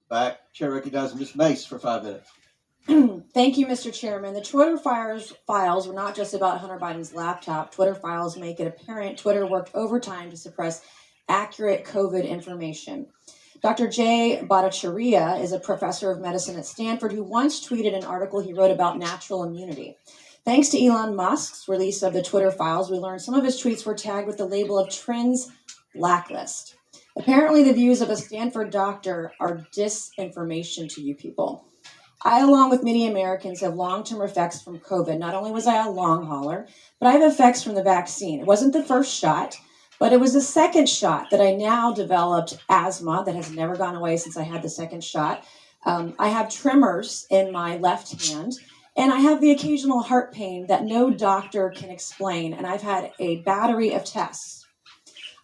Back. Chair recognizes Ms. Mace for 5 minutes. Thank you, Mr. Chairman. The Twitter files were not just about Hunter Biden's laptop. Twitter files make it apparent Twitter worked overtime to suppress accurate COVID information. Dr. Jay Bhattacharya is a professor of medicine at Stanford who once tweeted an article he wrote about natural immunity. Thanks to Elon Musk's release of the Twitter files, we learned some of his tweets were tagged with the label of Trends Blacklist. Apparently, the views of a Stanford doctor are disinformation to you people. I, along with many Americans, have long-term effects from COVID. Not only was I a long hauler, but I have effects from the vaccine. It wasn't the first shot, but it was the second shot that I now developed asthma that has never gone away since I had the second shot. I have tremors in my left hand, and I have the occasional heart pain that no doctor can explain, and I've had a battery of tests.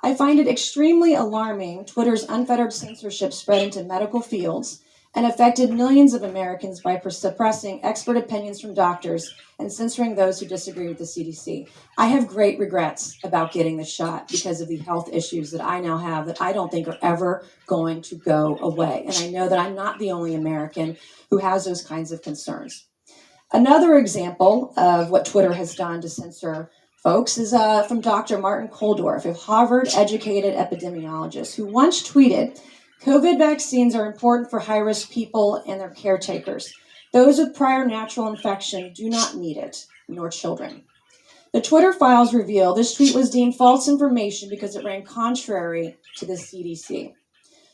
I find it extremely alarming Twitter's unfettered censorship spread into medical fields and affected millions of Americans by suppressing expert opinions from doctors and censoring those who disagree with the CDC. I have great regrets about getting the shot because of the health issues that I now have that I don't think are ever going to go away. And I know that I'm not the only American who has those kinds of concerns. Another example of what Twitter has done to censor folks is from Dr. Martin Koldorf, a Harvard-educated epidemiologist who once tweeted, "COVID vaccines are important for high-risk people and their caretakers. Those with prior natural infection do not need it, nor children." The Twitter files reveal this tweet was deemed false information because it ran contrary to the CDC.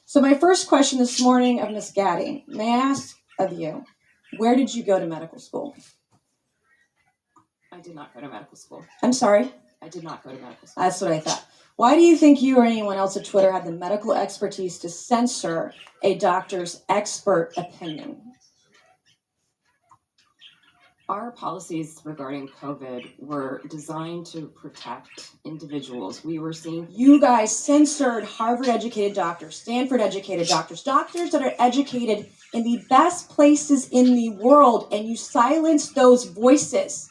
So my first question this morning of Ms. Gaddy, may I ask of you, where did you go to medical school? I did not go to medical school. I'm sorry? I did not go to medical school. That's what I thought. Why do you think you or anyone else at Twitter had the medical expertise to censor a doctor's expert opinion? Our policies regarding COVID were designed to protect individuals. We were seeing... You guys censored Harvard-educated doctors, Stanford-educated doctors, doctors that are educated in the best places in the world, and you silenced those voices.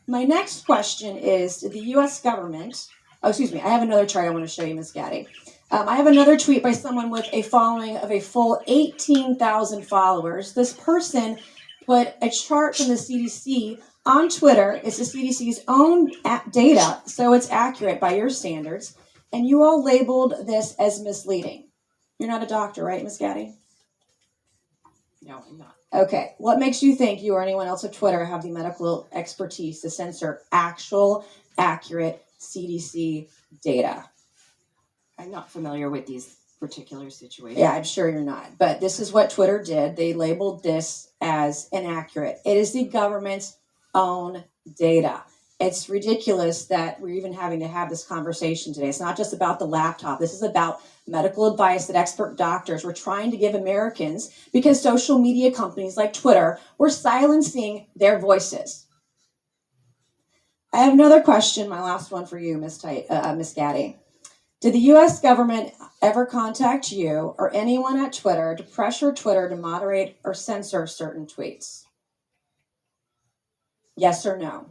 My next question is, did the U.S. government... Oh, excuse me, I have another chart I want to show you, Ms. Gaddy. I have another tweet by someone with a following of a full 18,000 followers. This person put a chart from the CDC on Twitter. It's the CDC's own data, so it's accurate by your standards. And you all labeled this as misleading. You're not a doctor, right, Ms. Gaddy? No, I'm not. Okay. What makes you think you or anyone else at Twitter have the medical expertise to censor actual, accurate CDC data? I'm not familiar with these particular situations. Yeah, I'm sure you're not. But this is what Twitter did. They labeled this as inaccurate. It is the government's own data. It's ridiculous that we're even having to have this conversation today. It's not just about the laptop. This is about medical advice that expert doctors were trying to give Americans because social media companies like Twitter were silencing their voices. I have another question, my last one for you, Ms. Gaddy. Did the U.S. government ever contact you or anyone at Twitter to pressure Twitter to moderate or censor certain tweets? Yes or no?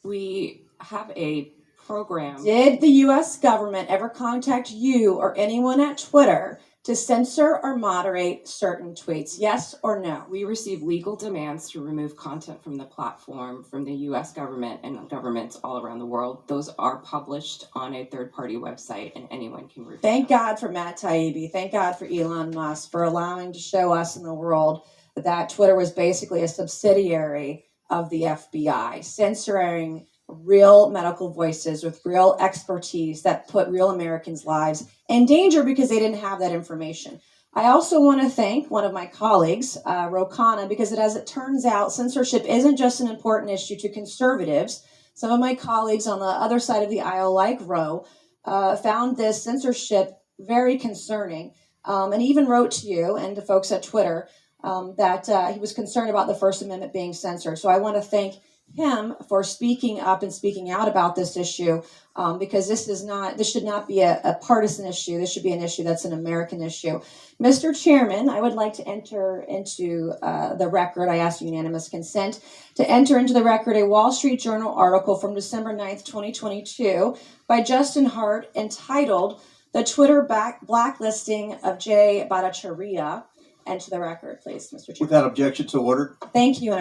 We have a program. Did the U.S. government ever contact you or anyone at Twitter to censor or moderate certain tweets? Yes or no? We receive legal demands to remove content from the platform from the U.S. government and governments all around the world. Those are published on a third-party website, and anyone can review Thank God for Matt Taibbi. Thank God for Elon Musk for allowing to show us in the world that Twitter was basically a subsidiary of the FBI, censoring real medical voices with real expertise that put real Americans' lives in danger because they didn't have that information. I also want to thank one of my colleagues, Rokana, because as it turns out, censorship isn't just an important issue to conservatives. Some of my colleagues on the other side of the aisle, like Ro, found this censorship very concerning, and even wrote to you and to folks at Twitter that he was concerned about the First Amendment being censored. So I want to thank him for speaking up and speaking out about this issue, because this should not be a partisan issue. This should be an issue that's an American issue. Mr. Chairman, I would like to enter into the record, I ask unanimous consent, to enter into the record a Wall Street Journal article from December 9th, 2022 by Justin Hart entitled, the Twitter blacklisting of Jay Bhattacharya. And to the record, please, Mr. Chairman. Without objection, so ordered. Thank you, and I